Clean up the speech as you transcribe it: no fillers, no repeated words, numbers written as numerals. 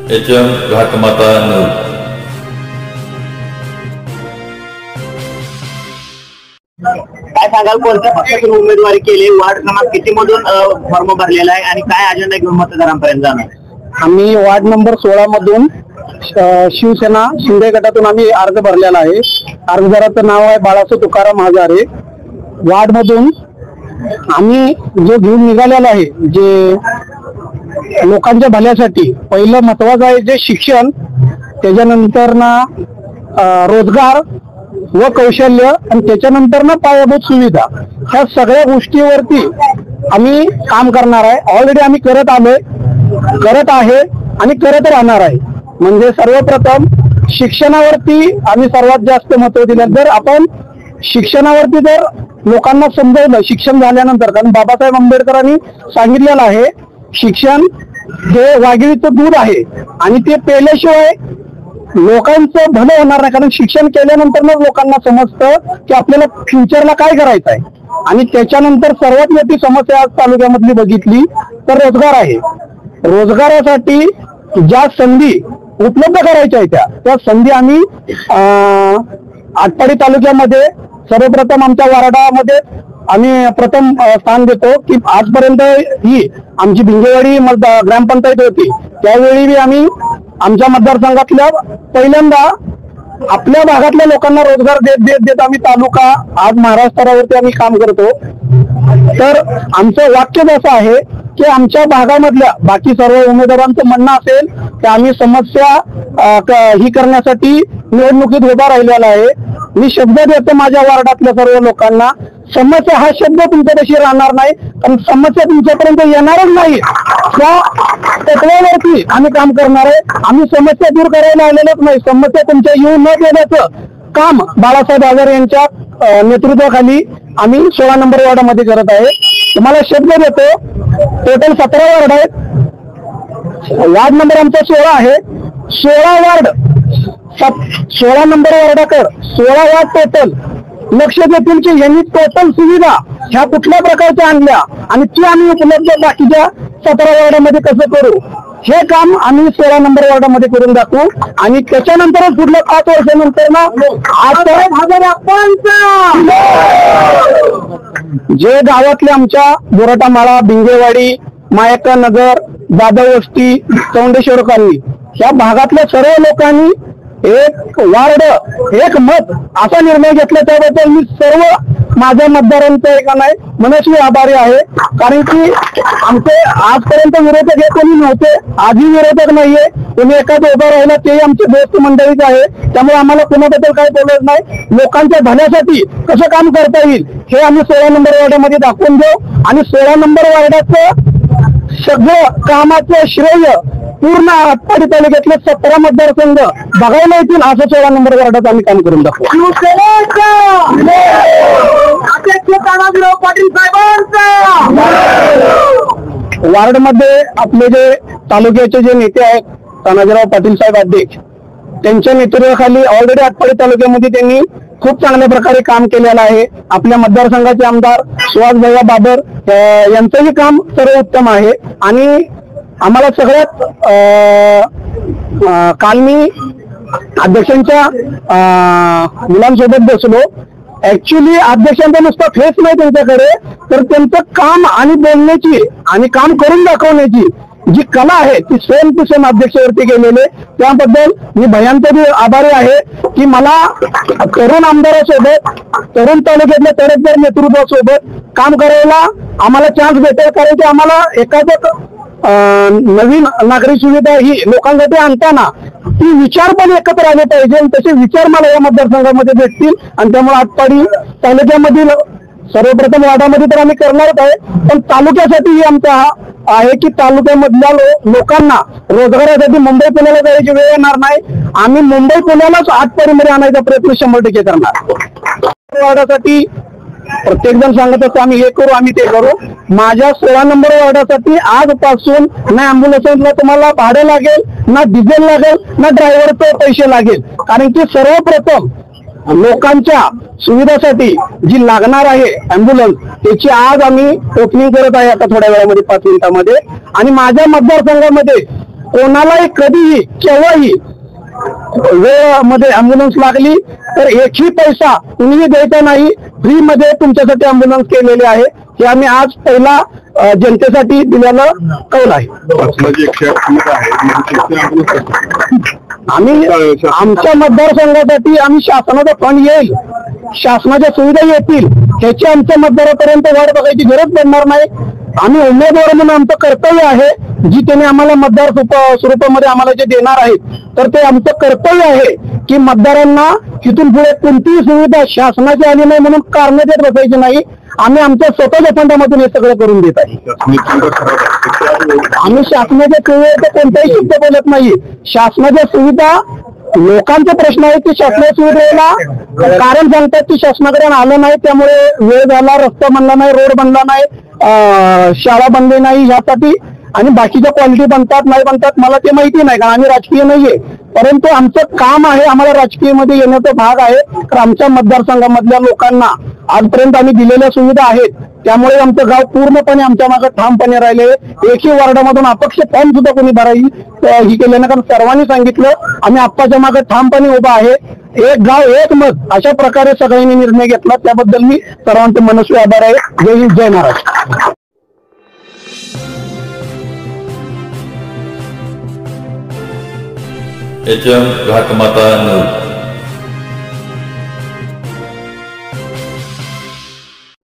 HM घाटमाता 9। काय सांगाल, कोणत्या पक्षातून उमेदवारी केली, वार्ड क्रमांक किती मधून फॉर्म भरलेला आहे आणि काय अजेंडा घेऊन मतदारांपर्यंत जाणार? आम्ही वार्ड नंबर 16 मधून शिवसेना शिंदे गटातून आम्ही अर्ज भरलेला आहे। अर्जदाराचं नाव आहे बाळासाहेब तुकाराम हजारे। वार्ड मधून आम्ही जो घेऊन निघालेला आहे, जे लोकांच्या भल्यासाठी पहिलं महत्वाचं आहे जे शिक्षण, त्याच्यानंतर ना रोजगार व कौशल्य आणि त्याच्यानंतर ना पायाभूत सुविधा, ह्या सगळ्या गोष्टीवरती आम्ही काम करणार आहे। ऑलरेडी आम्ही करत आहे आणि करत राहणार आहे। म्हणजे सर्वप्रथम शिक्षणावरती आम्ही सर्वात जास्त महत्व दिलं। जर आपण शिक्षणावरती जर लोकांना समजवलं शिक्षण झाल्यानंतर, कारण बाबासाहेब आंबेडकरांनी सांगितलेलं आहे शिक्षण हे वाघिणीचं दूध आहे आणि ते पेल्याशिवाय लोकांचं भलं होणार नाही। कारण शिक्षण केल्यानंतर मग लोकांना समजतं की आपल्याला फ्युचरला काय करायचं आहे। आणि त्याच्यानंतर सर्वात मोठी समस्या आज तालुक्यामधली बघितली तर रोजगार आहे। रोजगारासाठी ज्या संधी उपलब्ध करायच्या आहेत त्या संधी आम्ही आटपाडी तालुक्यामध्ये सर्वप्रथम आमच्या वार्डामध्ये आम्ही प्रथम स्थान देतो की आजपर्यंत ही आमची भिंगेवाडी ग्रामपंचायत होती, त्यावेळी आम्ही आमच्या मतदारसंघातल्या पहिल्यांदा आपल्या भागातल्या लोकांना रोजगार देत आम्ही तालुका आज महाराष्ट्रावरती आम्ही काम करतो। तर आमचं वाक्य असं आहे की आमच्या भागामधल्या बाकी सर्व उमेदवारांचं म्हणणं असेल की आम्ही समस्या ही करण्यासाठी निवडणुकीत उभा राहिलेला आहे। मी शब्द देतो माझ्या वार्डातल्या सर्व लोकांना, समस्या हा शब्द तुमच्यापाशी राहणार नाही, कारण समस्या तुमच्यापर्यंत येणारच नाही। त्या तत्वावरती आम्ही काम करणार आहे। आम्ही समस्या दूर करायला आलेलोच नाही, समस्या तुमच्या येऊ न देण्याचं काम बाळासाहेब हजारे यांच्या नेतृत्वाखाली आम्ही 16 नंबर वार्डामध्ये करत आहे। तुम्हाला शब्द देतो, टोटल 17 वार्ड आहेत। वार्ड नंबर आमचा 16 आहे। 16 वार्ड 16 नंबर वार्डाकर 16 वार्ड टोटल लक्ष देतील की यांनी टोटल सुविधा ह्या कुठल्या प्रकारच्या आणल्या आणि ती आम्ही उपलब्ध बाकीच्या 17 वार्डामध्ये कसं करू, हे काम आम्ही 16 नंबर वार्डामध्ये करून दाखवू। आणि त्याच्यानंतरच पुढल्या 5 वर्षानंतर ना जे गावातले आमच्या बोराटामाळा, भिंगेवाडी, मायक्का नगर, जाधव वस्ती, चौंडेश्वर कॉलनी या भागातल्या सर्व लोकांनी एक वार्ड एक मत असा निर्णय घेतला, त्याबद्दल मी सर्व माझ्या मतदारांचा एका नाही मनस्वी आभारी आहे। कारण की आमचे आजपर्यंत विरोधक हे कोणी नव्हते, आजही विरोधक नाहीये, कोणी एखादं उभं राहिला ते आमचे दोस्त मंडळीच आहे। त्यामुळे आम्हाला कोणाबद्दल काही बोलायचं नाही, लोकांच्या भल्यासाठी कसं काम करता येईल हे आम्ही 16 नंबर वार्डामध्ये दाखवून देऊ। आणि 16 नंबर वार्डाचं सगळं कामाचं श्रेय पूर्ण आटपाडी तालुक्यातले 17 मतदारसंघ बघायला येतील, असं 16 नंबर वार्डात आम्ही काम करून दाखवू। वार्ड मध्ये आपले जे तालुक्याचे जे नेते आहेत, तानाजीराव पाटील साहेब अध्यक्ष, त्यांच्या नेतृत्वाखाली ऑलरेडी आटपाडी तालुक्यामध्ये त्यांनी खूप चांगल्या प्रकारे काम केलेलं आहे। आपल्या मतदारसंघाचे आमदार सुहास भैया बाबर यांचंही काम सर्व उत्तम आहे। आणि आम्हाला सगळ्यात काल मी अध्यक्षांच्या मुलांसोबत बसलो। ऍक्च्युली अध्यक्षांचा नुसता फेस नाही त्यांच्याकडे, तर त्यांचं काम आणि बोलण्याची आणि काम करून दाखवण्याची जी कला आहे ती सेम टू सेम अध्यक्षावरती गेलेले। त्याबद्दल मी भयांचा बी आभारी आहे की मला तरुण आमदारासोबत, तरुण तालुक्यातल्या तडफदार नेतृत्वासोबत काम करायला आम्हाला चान्स भेटेल। कारण की आम्हाला एखादं नवीन नागरी सुविधा ही लोकांसाठी आणताना ती विचार पण एकत्र आले पाहिजे, तसे विचार मला या मतदारसंघामध्ये भेटतील। आणि त्यामुळे आटपाडी तालुक्यामधील सर्वप्रथम वार्डामध्ये तर आम्ही करणारच आहे, पण तालुक्यासाठी आमचा आहे की तालुक्यामधल्या लोकांना रोजगारासाठी मुंबई पुण्याला जायची वेळ येणार नाही। आम्ही मुंबई पुण्यालाच आटपाडीमध्ये आणायचा प्रयत्न 100% करणार। वार्डासाठी प्रत्येक जण सांगत असतो आम्ही हे करू आम्ही ते करू। माझ्या 16 नंबर वार्डासाठी आजपासून ना अँब्युलन्सला तुम्हाला भाडं लागेल, ना डिझेल लागेल, ना ड्रायव्हरचे पैसे लागेल। कारण की सर्वप्रथम लोकांच्या सुविधासाठी जी लागणार आहे अँब्युलन्स, त्याची आज आम्ही ओपनिंग करत आहे आता थोड्या वेळामध्ये 5 मिनिटांमध्ये। आणि माझ्या मतदारसंघामध्ये कोणालाही कधीही केव्हाही वेळेमध्ये अँब्युलन्स लागली तर एकही पैसा कुणीही द्यायचा नाही, फ्री मध्ये तुमच्यासाठी अँब्युलन्स केलेले आहे. हे आम्ही आज पहिला जनतेसाठी दिलेलं कौल आहे. आम्ही आमच्या मतदारसंघासाठी आम्ही शासनाचा फंड येईल, शासनाच्या सुविधा येतील, ह्याची आमच्या मतदारापर्यंत वाट बघायची गरज पडणार नाही. आम्ही उमेदवार म्हणून आमचं कर्तव्य आहे, जी त्यांनी आम्हाला मतदार स्वरूपामध्ये आम्हाला जे देणार आहेत, तर ते आमचं कर्तव्य आहे की मतदारांना इथून पुढे कोणतीही सुविधा शासनाची आली नाही म्हणून कारण देत बसायची नाही. आम्ही आमच्या स्वतःच्या फंडामधून हे सगळं करून देत आहे. आम्ही शासनाच्या सुविधेचा कोणताही शब्द बोलत नाही. शासनाच्या सुविधा लोकांचा प्रश्न आहे की शासनाच्या सुविधेला कारण सांगतात की शासनाकडे आलं नाही, त्यामुळे वेळ झाला, रस्ता बनला नाही, रोड बनला नाही, शाळा बनली नाही यासाठी, आणि बाकीच्या क्वालिटी बनतात नाही बनतात मला ते माहिती नाही, कारण आम्ही राजकीय नाहीये. परंतु आमचं काम आहे, आम्हाला राजकीयमध्ये येण्याचा भाग आहे. तर आमच्या मतदारसंघामधल्या लोकांना आजपर्यंत आम्ही दिलेल्या सुविधा आहेत, त्यामुळे आमचं गाव पूर्णपणे आमच्या मागे ठामपणे राहिले. एकही वॉर्डामधून अपक्ष फॉर्म सुद्धा कोणी भराई ही केले नाही, कारण सर्वांनी सांगितलं आम्ही आप्पाच्या मागे ठामपणे उभा आहे. एक गाव एक मत अशा प्रकारे सगळ्यांनी निर्णय घेतला, त्याबद्दल मी सर्वांचे मनस्वी आभार आहे. जय हिंद, जय महाराष्ट्र. HM घाटमाता news.